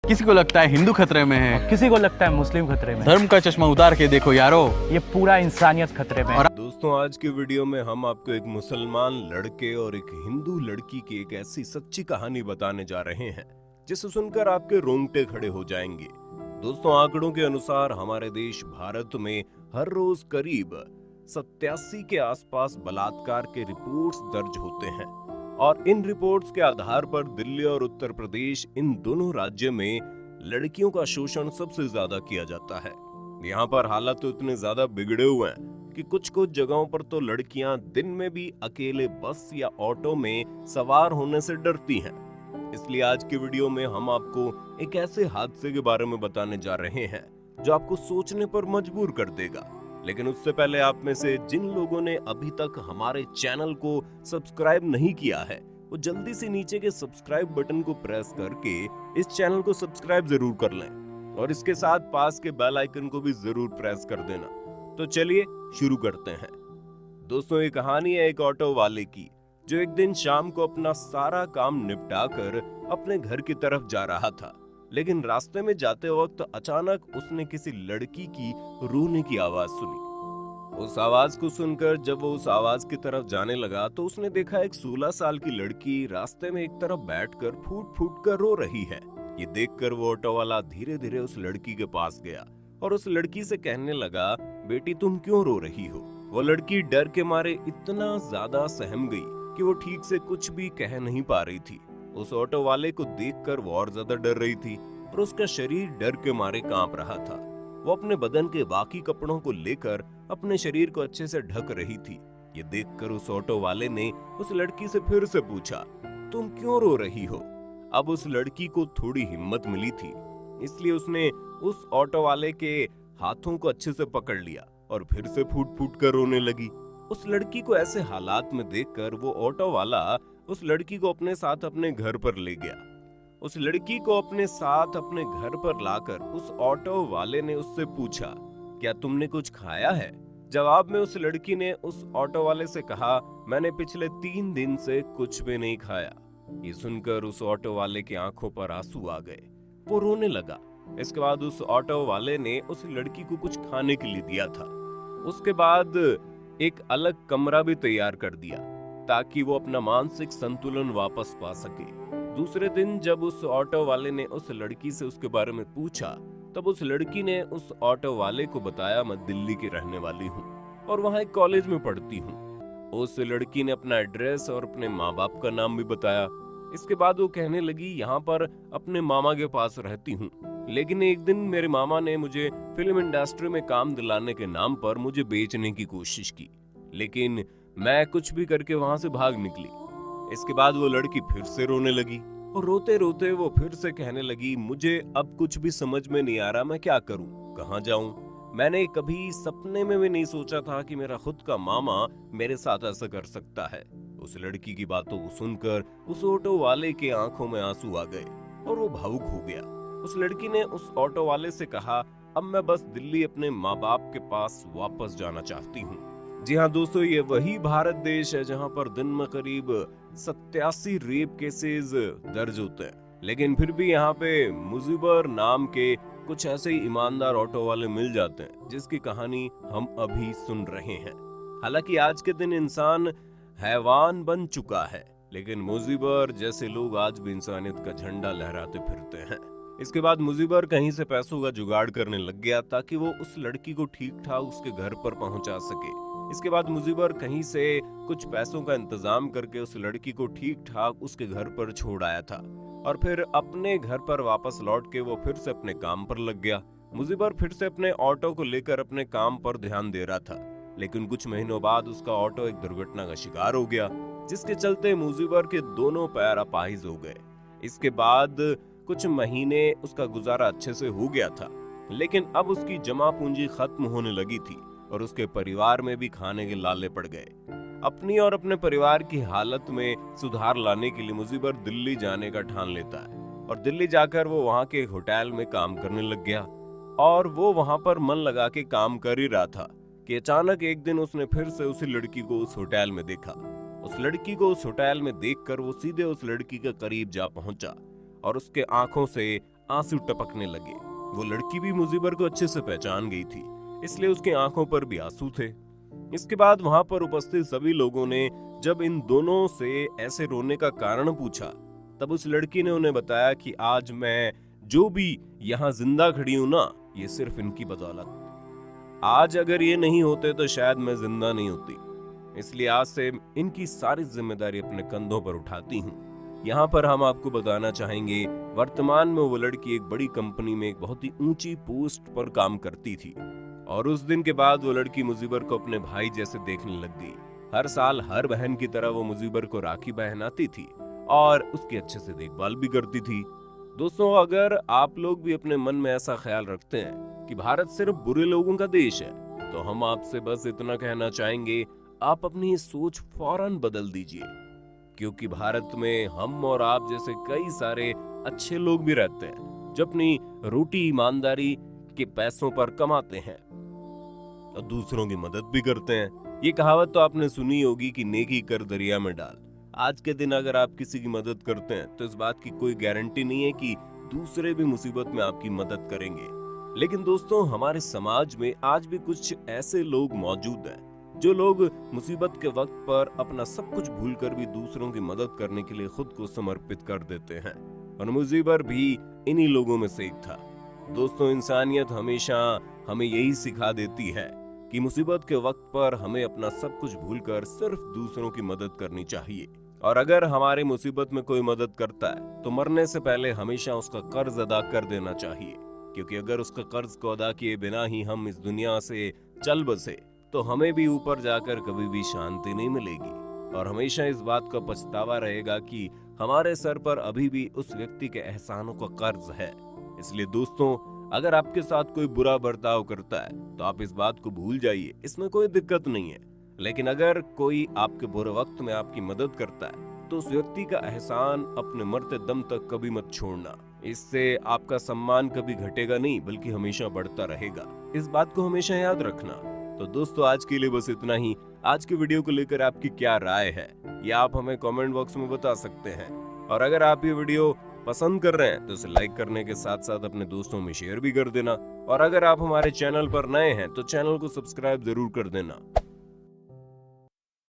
किसी को लगता है हिंदू खतरे में है, किसी को लगता है मुस्लिम खतरे में। धर्म का चश्मा उतार के देखो यारो, ये पूरा इंसानियत खतरे में है। दोस्तों, आज के वीडियो में हम आपको एक मुसलमान लड़के और एक हिंदू लड़की की एक ऐसी सच्ची कहानी बताने जा रहे हैं जिसे सुनकर आपके रोंगटे खड़े हो जाएंगे। दोस्तों, आंकड़ों के अनुसार हमारे देश भारत में हर रोज करीब 87 के आसपास बलात्कार के रिपोर्ट्स दर्ज होते हैं और इन रिपोर्ट्स के आधार पर दिल्ली और उत्तर प्रदेश, इन दोनों राज्यों में लड़कियों का शोषण सबसे ज्यादा किया जाता है। यहाँ पर हालात तो इतने ज्यादा बिगड़े हुए हैं कि कुछ कुछ जगहों पर तो लड़कियां दिन में भी अकेले बस या ऑटो में सवार होने से डरती हैं। इसलिए आज के वीडियो में हम आपको एक ऐसे हादसे के बारे में बताने जा रहे हैं जो आपको सोचने पर मजबूर कर देगा। लेकिन उससे पहले आप में से जिन लोगों ने अभी तक हमारे चैनल को सब्सक्राइब नहीं किया है, वो जल्दी से नीचे के सब्सक्राइब बटन को प्रेस करके इस चैनल को सब्सक्राइब जरूर कर लें और इसके साथ पास के बेल आइकन को भी जरूर प्रेस कर देना। तो चलिए शुरू करते हैं। दोस्तों, ये कहानी है एक ऑटो वाले की जो एक दिन शाम को अपना सारा काम निपटाकर अपने घर की तरफ जा रहा था, लेकिन रास्ते में जाते वक्त अचानक उसने किसी लड़की की रोने की आवाज सुनी। उस आवाज को सुनकर जब वो उस आवाज की तरफ जाने लगा तो उसने देखा एक 16 साल की लड़की रास्ते में एक तरफ बैठकर फूट फूट कर रो रही है। ये देखकर वो ऑटो वाला धीरे धीरे उस लड़की के पास गया और उस लड़की से कहने लगा, बेटी तुम क्यों रो रही हो? वो लड़की डर के मारे इतना ज्यादा सहम गई कि वो ठीक से कुछ भी कह नहीं पा रही थी। उस ऑटो वाले को देखकर वो और ज्यादा डर रही थी और उसका शरीर डर के मारे कांप रहा था। वो अपने बदन के बाकी कपड़ों को लेकर अपने शरीर को अच्छे से ढक रही थी। ये देखकर उस ऑटो वाले ने उस लड़की से फिर से पूछा, तुम क्यों रो रही हो? अब उस लड़की को थोड़ी हिम्मत मिली थी, इसलिए उसने उस ऑटो वाले के हाथों को अच्छे से पकड़ लिया और फिर से फूट फूट कर रोने लगी। उस लड़की को ऐसे हालात में देखकर वो ऑटो वाला उस लड़की को अपने साथ अपने घर पर ले गया। उस लड़की को अपने साथ अपने घर पर लाकर उस ऑटो वाले ने उससे पूछा, क्या तुमने कुछ खाया है? जवाब में उस लड़की ने उस ऑटो वाले से कहा, मैंने पिछले 3 दिन से कुछ भी नहीं खाया। ये सुनकर उस ऑटो वाले की आंखों पर आंसू आ गए, वो रोने लगा। इसके बाद उस ऑटो वाले ने उस लड़की को कुछ खाने के लिए दिया था। उसके बाद एक अलग कमरा भी तैयार कर दिया ताकि वो अपना मानसिक संतुलन वापस पा सके। दूसरे दिन जब उस ऑटो वाले ने उस लड़की से उसके बारे में पूछा, तब उस लड़की ने उस ऑटो वाले को बताया, मैं दिल्ली की रहने वाली हूँ और वहाँ एक कॉलेज में पढ़ती हूँ। उस लड़की ने अपना एड्रेस और अपने माँ बाप का नाम भी बताया। इसके बाद वो कहने लगी, यहाँ पर अपने मामा के पास रहती हूँ, लेकिन एक दिन मेरे मामा ने मुझे फिल्म इंडस्ट्री में काम दिलाने के नाम पर मुझे बेचने की कोशिश की, लेकिन मैं कुछ भी करके वहां से भाग निकली। इसके बाद वो लड़की फिर से रोने लगी और रोते रोते वो फिर से कहने लगी, मुझे अब कुछ भी समझ में नहीं आ रहा, मैं क्या करूं, कहां जाऊं? मैंने कभी सपने में भी नहीं सोचा था कि मेरा खुद का मामा मेरे साथ ऐसा कर सकता है। उस लड़की की बातों को सुनकर उस ऑटो वाले के आंखों में आंसू आ गए और वो भावुक हो गया। उस लड़की ने उस ऑटो वाले से कहा, अब मैं बस दिल्ली अपने माँ बाप के पास वापस जाना चाहती हूँ। जी हाँ दोस्तों, ये वही भारत देश है जहाँ पर दिन में करीब 87 रेप केसेस दर्ज होते हैं, लेकिन फिर भी यहाँ पे मुजीबर नाम के कुछ ऐसे ही ईमानदार ऑटो वाले मिल जाते हैं जिसकी कहानी हम अभी सुन रहे हैं। हालांकि आज के दिन इंसान हैवान बन चुका है, लेकिन मुजीबर जैसे लोग आज भी इंसानियत का झंडा लहराते फिरते हैं। इसके बाद मुजीबर कहीं से पैसों का जुगाड़ करने लग गया ताकि वो उस लड़की को ठीक ठाक उसके घर पर पहुंचा सके। इसके बाद मुजीबर कहीं से कुछ पैसों का इंतजाम करके उस लड़की को ठीक ठाक उसके घर पर छोड़ आया था और फिर अपने घर पर वापस लौट के वो फिर से अपने काम पर लग गया। मुजीबर फिर से अपने ऑटो को लेकर अपने काम पर ध्यान दे रहा था, लेकिन कुछ महीनों बाद उसका ऑटो एक दुर्घटना का शिकार हो गया, जिसके चलते मुजीबर के दोनों पैर अपाहिज हो गए। इसके बाद कुछ महीने उसका गुजारा अच्छे से हो गया था, लेकिन अब उसकी जमा पूंजी खत्म होने लगी थी और उसके परिवार में भी खाने के लाले पड़ गए। अपनी और अपने परिवार की हालत में सुधार लाने के लिए मुजीबर दिल्ली जाने का ठान लेता है और दिल्ली जाकर वो वहाँ के एक होटल में काम करने लग गया और वो वहाँ पर मन लगा के काम कर ही रहा था कि अचानक एक दिन उसने फिर से उसी लड़की को उस होटल में देखा। उस लड़की को उस होटल में देखकर वो सीधे उस लड़की के करीब जा पहुंचा और उसके आंखों से आंसू टपकने लगे। वो लड़की भी मुजीबर को अच्छे से पहचान गई थी, इसलिए उसकी आंखों पर भी आंसू थे। इसके बाद वहां पर उपस्थित सभी लोगों ने जब इन दोनों से ऐसे रोने का कारण पूछा, तब उस लड़की ने उन्हें बताया कि आज मैं जो भी यहाँ जिंदा खड़ी हूं ना, ये सिर्फ इनकी बदौलत। आज अगर ये नहीं होते तो शायद मैं जिंदा नहीं होती, इसलिए आज से इनकी सारी जिम्मेदारी अपने कंधों पर उठाती हूँ। यहाँ पर हम आपको बताना चाहेंगे, वर्तमान में वो लड़की एक बड़ी कंपनी में एक बहुत ही ऊंची पोस्ट पर काम करती थी और उस दिन के बाद वो लड़की मुजीबर को अपने भाई जैसे देखने लग गई। हर साल हर बहन की तरह वो मुजीबर को राखी पहनाती थी और उसकी अच्छे से देखभाल भी करती थी। दोस्तों, अगर आप लोग भी अपने मन में ऐसा ख्याल रखते हैं कि भारत सिर्फ बुरे लोगों का देश है, तो हम आपसे बस इतना कहना चाहेंगे, आप अपनी सोच फौरन बदल दीजिए, क्योंकि भारत में हम और आप जैसे कई सारे अच्छे लोग भी रहते हैं जो अपनी रोटी ईमानदारी के पैसों पर कमाते हैं और दूसरों की मदद भी करते हैं। ये कहावत तो आपने सुनी होगी कि नेकी कर दरिया में डाल। आज के दिन अगर आप किसी की मदद करते हैं तो इस बात की कोई गारंटी नहीं है कि दूसरे भी मुसीबत में आपकी मदद करेंगे। लेकिन दोस्तों, हमारे समाज में आज भी कुछ ऐसे लोग मौजूद हैं जो लोग मुसीबत के वक्त पर अपना सब कुछ भूलकर भी दूसरों की मदद करने के लिए खुद को समर्पित कर देते हैं, और मुजीबर भी इन्हीं लोगों में से एक था। दोस्तों, इंसानियत हमेशा हमें यही सिखा देती है कि मुसीबत के वक्त पर हमें अपना सब कुछ भूलकर सिर्फ दूसरों की मदद करनी चाहिए, और अगर हमारे मुसीबत में कोई मदद करता है तो मरने से पहले हमेशा उसका कर्ज अदा कर देना चाहिए, क्योंकि अगर उसका कर्ज को अदा किए बिना ही हम इस दुनिया से चल बसे तो हमें भी ऊपर जाकर कभी भी शांति नहीं मिलेगी और हमेशा इस बात का पछतावा रहेगा कि हमारे सर पर अभी भी उस व्यक्ति के एहसानों का कर्ज है। इसलिए दोस्तों, अगर आपके साथ कोई बुरा बर्ताव करता है तो आप इस बात को भूल जाइए, इसमें कोई दिक्कत नहीं है। लेकिन अगर कोई आपके बुरे वक्त में आपकी मदद करता है तो उस व्यक्ति का एहसान अपने मरते दम तक कभी मत छोड़ना। इससे आपका सम्मान कभी घटेगा नहीं, बल्कि हमेशा बढ़ता रहेगा। इस बात को हमेशा याद रखना। तो दोस्तों, आज के लिए बस इतना ही। आज की वीडियो को लेकर आपकी क्या राय है, ये आप हमें कमेंट बॉक्स में बता सकते हैं। और अगर आप ये वीडियो पसंद कर रहे हैं तो इसे लाइक करने के साथ साथ अपने दोस्तों में शेयर भी कर देना। और अगर आप हमारे चैनल पर नए हैं तो चैनल को सब्सक्राइब जरूर कर देना।